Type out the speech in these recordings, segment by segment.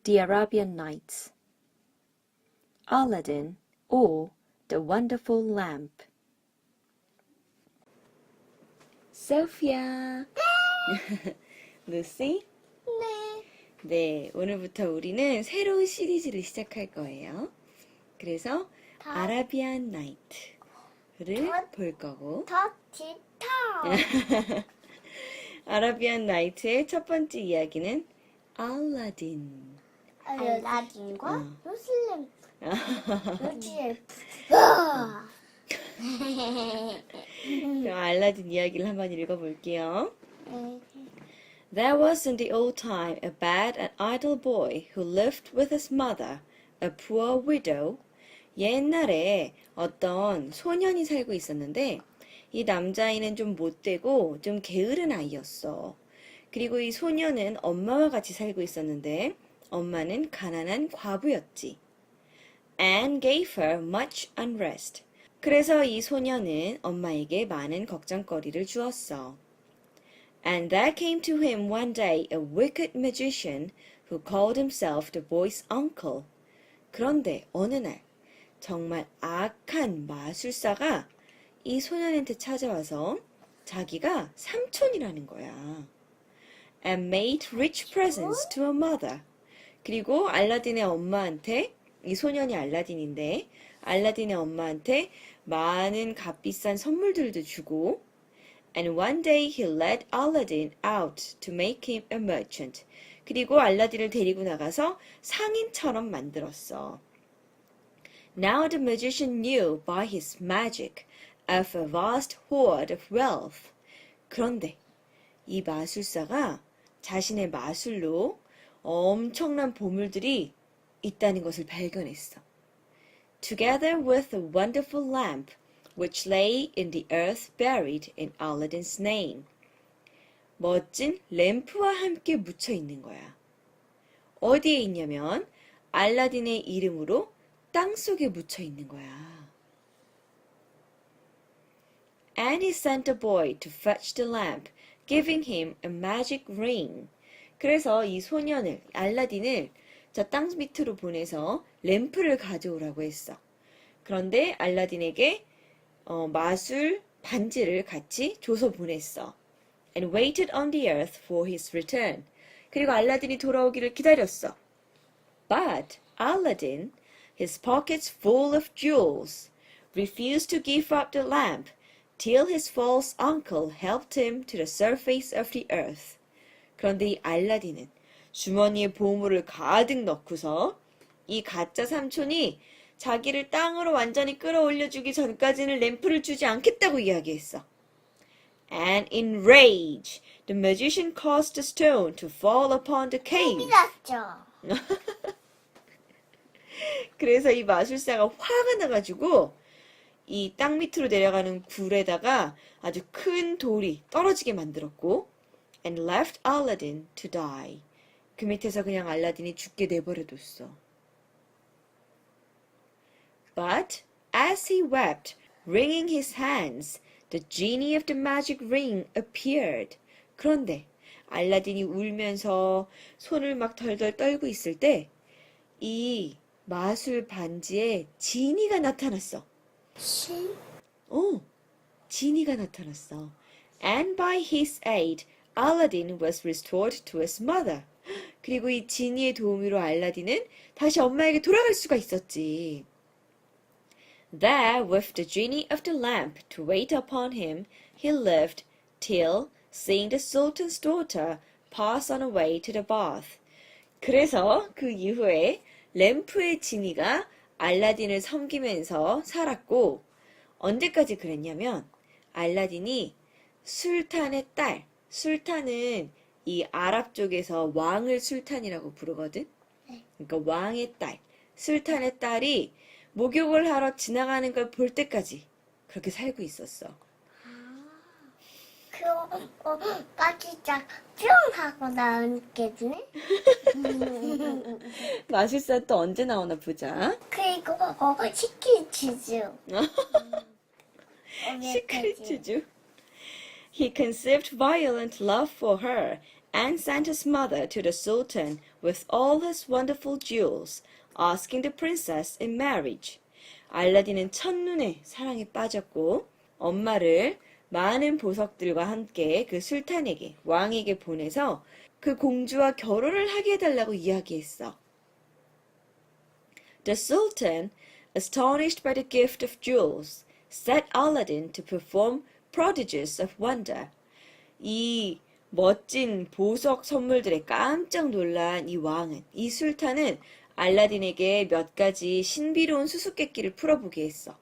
The Arabian Nights, Aladdin or The Wonderful Lamp. Sophia. Lucy? 네, 오늘부터 우리는 새로운 시리즈를 시작할 거예요. 그래서 아라비안 나이트를 볼 거고 아라비안 나이트의 첫 번째 이야기는 알라딘. 알라딘과 요술램프. 그럼 알라딘 이야기를 한번 읽어볼게요. There was in the old time a bad and idle boy who lived with his mother, a poor widow. 옛날에 어떤 소년이 살고 있었는데 이 남자아이는 좀 못되고 좀 게으른 아이였어. 그리고 이 소년은 엄마와 같이 살고 있었는데 엄마는 가난한 과부였지. Anne gave her much unrest. 그래서 이 소년은 엄마에게 많은 걱정거리를 주었어. And there came to him one day a wicked magician who called himself the boy's uncle. 그런데 어느 날 정말 악한 마술사가 이 소년한테 찾아와서 자기가 삼촌이라는 거야. And made rich presents to her mother. 그리고 알라딘의 엄마한테, 이 소년이 알라딘인데 알라딘의 엄마한테 많은 값비싼 선물들도 주고 And one day he led Aladdin out to make him a merchant. 그리고 알라딘을 데리고 나가서 상인처럼 만들었어. Now the magician knew by his magic of a vast hoard of wealth. 그런데 이 마술사가 자신의 마술로 엄청난 보물들이 있다는 것을 발견했어. Together with a wonderful lamp, which lay in the earth buried in Aladdin's name. 멋진 램프와 함께 묻혀 있는 거야. 어디에 있냐면 알라딘의 이름으로 땅속에 묻혀 있는 거야. And he sent a boy to fetch the lamp, giving him a magic ring. 그래서 이 소년을, 알라딘을 저 땅 밑으로 보내서 램프를 가져오라고 했어. 그런데 알라딘에게 마술 반지를 같이 줘서 보냈어. And waited on the earth for his return. 그리고 알라딘이 돌아오기를 기다렸어. But Aladdin, his pockets full of jewels, refused to give up the lamp till his false uncle helped him to the surface of the earth. 그런데 이 알라딘은 주머니에 보물을 가득 넣고서 이 가짜 삼촌이 자기를 땅으로 완전히 끌어올려주기 전까지는 램프를 주지 않겠다고 이야기했어. And in rage, the magician caused the stone to fall upon the cave. 그래서 이 마술사가 화가 나가지고 이 땅 밑으로 내려가는 굴에다가 아주 큰 돌이 떨어지게 만들었고 and left Aladdin to die. 그 밑에서 그냥 알라딘이 죽게 내버려뒀어. But as he wept, wringing his hands, the genie of the magic ring appeared. 그런데 알라딘이 울면서 손을 막 덜덜 떨고 있을 때 이 마술 반지에 지니가 나타났어. 지니가 나타났어. And by his aid, Aladdin was restored to his mother. 그리고 이 지니의 도움으로 알라딘은 다시 엄마에게 돌아갈 수가 있었지. There, with the genie of the lamp to wait upon him, he lived till, seeing the sultan's daughter pass on her way to the bath. 그래서 그 이후에 램프의 지니가 알라딘을 섬기면서 살았고 언제까지 그랬냐면 알라딘이 술탄의 딸, 술탄은 이 아랍 쪽에서 왕을 술탄이라고 부르거든. 그러니까 왕의 딸, 술탄의 딸이 목욕을 하러 지나가는 걸 볼 때까지 그렇게 살고 있었어. 그거까지 쫙 뿅 하고 나오겠네. 마술사 또 언제 나오나 보자. 그리고 시크릿 시크릿 주주. He conceived violent love for her and sent his mother to the Sultan with all his wonderful jewels, asking the princess in marriage. 알라딘은 첫눈에 사랑에 빠졌고 엄마를 많은 보석들과 함께 그 술탄에게, 왕에게 보내서 그 공주와 결혼을 하게 해달라고 이야기했어. The Sultan, astonished by the gift of jewels, set Aladdin to perform prodigies of wonder. 이 멋진 보석 선물들에 깜짝 놀란 이 왕은, 이 술탄은 알라딘에게 몇 가지 신비로운 수수께끼를 풀어보게 했어.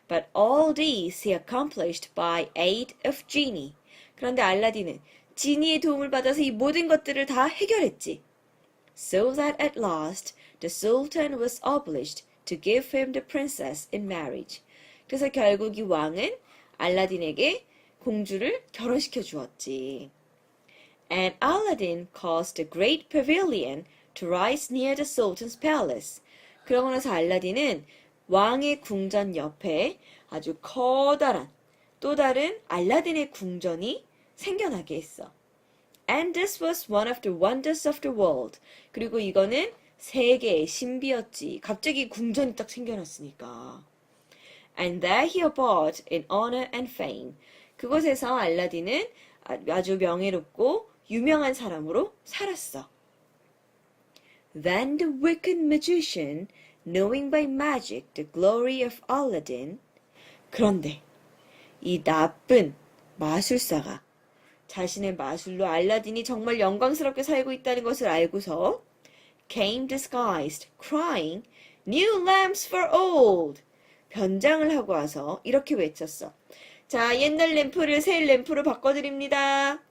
But all these he accomplished by aid of genie. 그런데 알라딘은 지니의 도움을 받아서 이 모든 것들을 다 해결했지. So that at last the Sultan was obliged to give him the princess in marriage. 그래서 결국 이 왕은 알라딘에게 공주를 결혼시켜 주었지. And Aladdin caused a great pavilion to rise near the Sultan's palace. 그러고 나서 알라딘은 왕의 궁전 옆에 아주 커다란 또 다른 알라딘의 궁전이 생겨나게 했어. And this was one of the wonders of the world. 그리고 이거는 세계의 신비였지. 갑자기 궁전이 딱 생겨났으니까. And there he abode in honor and fame. 그곳에서 알라딘은 아주 명예롭고 유명한 사람으로 살았어. Then the wicked magician, knowing by magic the glory of Aladdin. 그런데 이 나쁜 마술사가 자신의 마술로 알라딘이 정말 영광스럽게 살고 있다는 것을 알고서 came disguised, crying, New lamps for old! 변장을 하고 와서 이렇게 외쳤어. 자, 옛날 램프를 새 램프로 바꿔드립니다.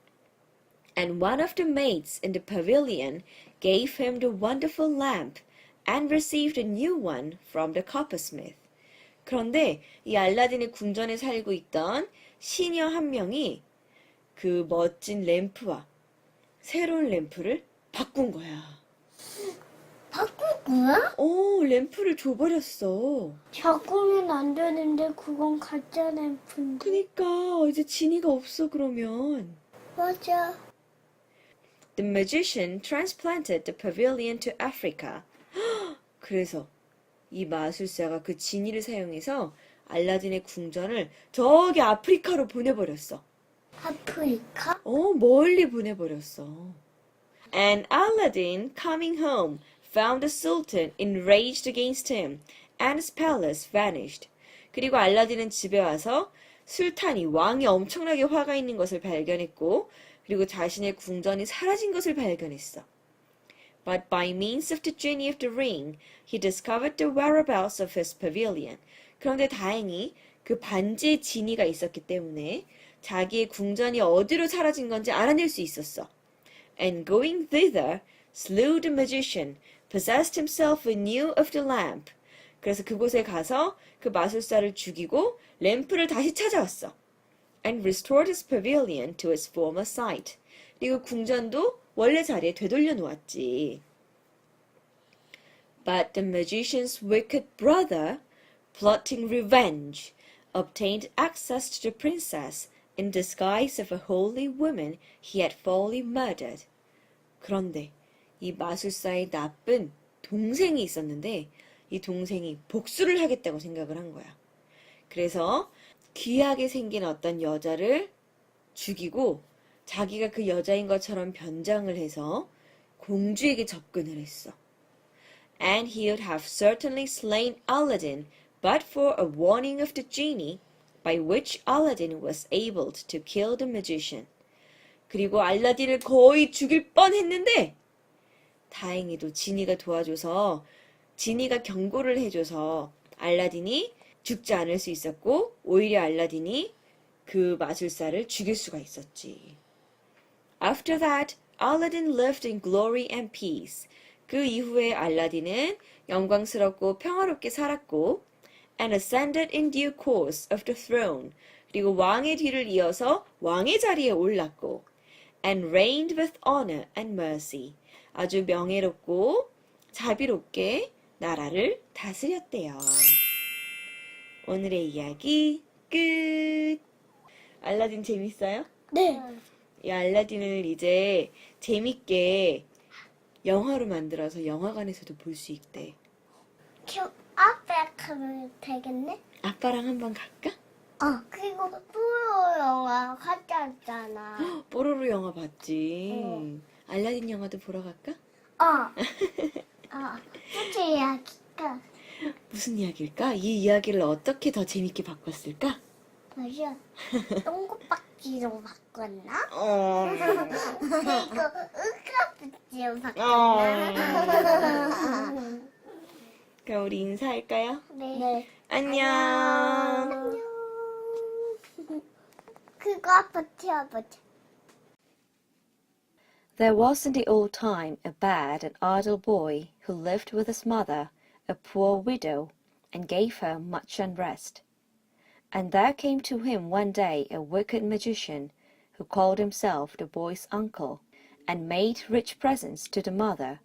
And one of the maids in the pavilion gave him the wonderful lamp and received a new one from the coppersmith. 그런데 이 알라딘의 궁전에 살고 있던 시녀 한 명이 그 멋진 램프와 새로운 램프를 바꾼 거야. 바꿀 거야? 램프를 줘버렸어. 바꾸면 안 되는데 그건 가짜 램프인데. 그니까 이제 지니가 없어 그러면. 맞아. The magician transplanted the pavilion to Africa. 그래서 이 마술사가 그 지니를 사용해서 알라딘의 궁전을 저기 아프리카로 보내버렸어. 아프리카? 멀리 보내버렸어. And Aladdin, coming home, found the Sultan enraged against him, and his palace vanished. 그리고 알라딘은 집에 와서 술탄이 왕이 엄청나게 화가 있는 것을 발견했고, 그리고 자신의 궁전이 사라진 것을 발견했어. But by means of the genie of the ring, he discovered the whereabouts of his pavilion. 그런데 다행히 그 반지의 지니가 있었기 때문에 자기의 궁전이 어디로 사라진 건지 알아낼 수 있었어. And going thither, slew the magician, possessed himself anew of the lamp. 그래서 그곳에 가서 그 마술사를 죽이고 램프를 다시 찾아왔어. And restored his pavilion to its former site. 그리고 궁전도 원래 자리에 되돌려 놓았지. But the magician's wicked brother, plotting revenge, obtained access to the princess in disguise of a holy woman he had foully murdered. 그런데 이 마술사의 나쁜 동생이 있었는데 이 동생이 복수를 하겠다고 생각을 한 거야. 그래서 귀하게 생긴 어떤 여자를 죽이고 자기가 그 여자인 것처럼 변장을 해서 공주에게 접근을 했어. And he would have certainly slain Aladdin but for a warning of the genie by which Aladdin was able to kill the magician. 그리고 알라딘을 거의 죽일 뻔했는데 다행히도 지니가 도와줘서 지니가 경고를 해줘서 알라딘이 죽지 않을 수 있었고 오히려 알라딘이 그 마술사를 죽일 수가 있었지. After that, Aladdin lived in glory and peace. 그 이후에 알라딘은 영광스럽고 평화롭게 살았고 and ascended in due course of the throne. 그리고 왕의 뒤를 이어서 왕의 자리에 올랐고 and reigned with honor and mercy. 아주 명예롭고 자비롭게 나라를 다스렸대요. 오늘의 이야기 끝. 알라딘 재밌어요? 네. 이 알라딘을 이제 재밌게 영화로 만들어서 영화관에서도 볼 수 있대. 앞에 가면 되겠네? 아빠랑 한번 갈까? 그리고 뽀로 영화 갔잖아. 뽀로로 영화 봤지. 알라딘 영화도 보러 갈까? 무슨 이야기가? 무슨 이야기일까? 이 이야기를 어떻게 더 재밌게 바꿨을까? 맞아. 똥꼬박지로 바꿨나? 그리고 으까박지로 바꿨나? 그럼 우리 인사할까요? 네. 안녕. 안녕. 그거 아빠 태워보자. There was in the old time a bad and idle boy who lived with his mother, a poor widow, and gave her much unrest. And there came to him one day a wicked magician, who called himself the boy's uncle, and made rich presents to the mother.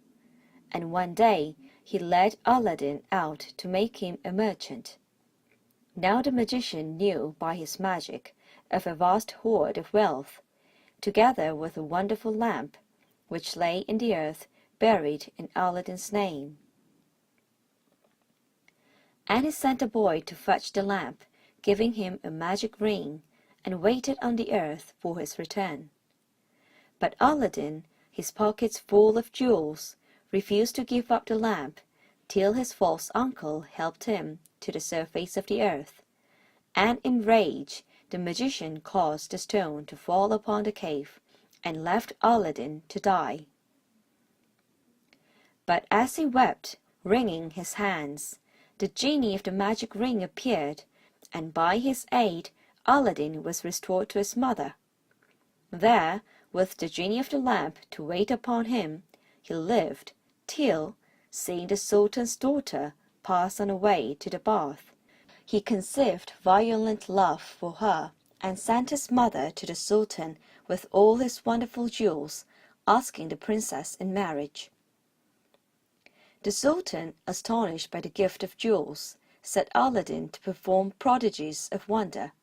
And one day he led Aladdin out to make him a merchant. Now the magician knew by his magic of a vast hoard of wealth, together with a wonderful lamp, which lay in the earth buried in Aladdin's name. And he sent a boy to fetch the lamp, giving him a magic ring, and waited on the earth for his return. But Aladdin, his pockets full of jewels, refused to give up the lamp till his false uncle helped him to the surface of the earth. And in rage the magician caused the stone to fall upon the cave, and left Aladdin to die. But as he wept, wringing his hands, the genie of the magic ring appeared, and by his aid Aladdin was restored to his mother. There, with the genie of the lamp to wait upon him, he lived till, seeing the Sultan's daughter pass on her way to the bath, he conceived violent love for her, and sent his mother to the Sultan with all his wonderful jewels, asking the princess in marriage. The Sultan, astonished by the gift of jewels, set Aladdin to perform prodigies of wonder,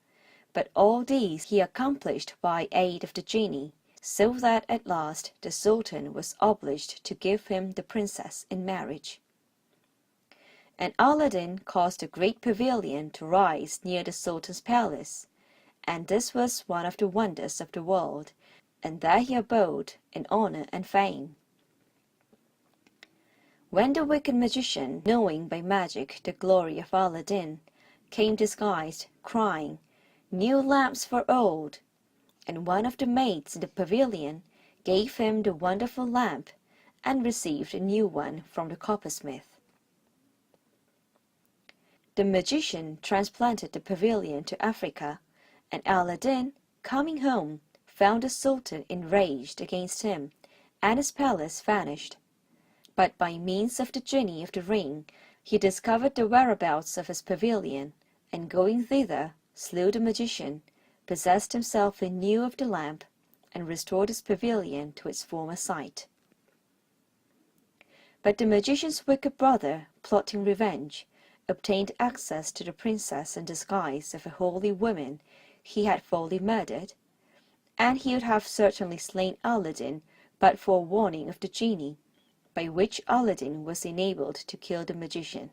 but all these he accomplished by aid of the genie, so that at last the Sultan was obliged to give him the princess in marriage. And Aladdin caused a great pavilion to rise near the Sultan's palace, and this was one of the wonders of the world, and there he abode in honor and fame. When the wicked magician, knowing by magic the glory of Aladdin, came disguised, crying, "New lamps for old," and one of the maids in the pavilion gave him the wonderful lamp, and received a new one from the coppersmith. The magician transplanted the pavilion to Africa, and Aladdin, coming home, found the Sultan enraged against him, and his palace vanished. But by means of the genie of the ring, he discovered the whereabouts of his pavilion, and going thither, slew the magician, possessed himself anew of the lamp, and restored his pavilion to its former site. But the magician's wicked brother, plotting revenge, obtained access to the princess in disguise of a holy woman he had foully murdered, and he would have certainly slain Aladdin but for a warning of the genie, by which Aladdin was enabled to kill the magician.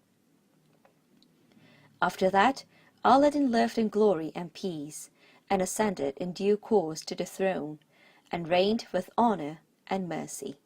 After that, Aladdin lived in glory and peace, and ascended in due course to the throne, and reigned with honor and mercy.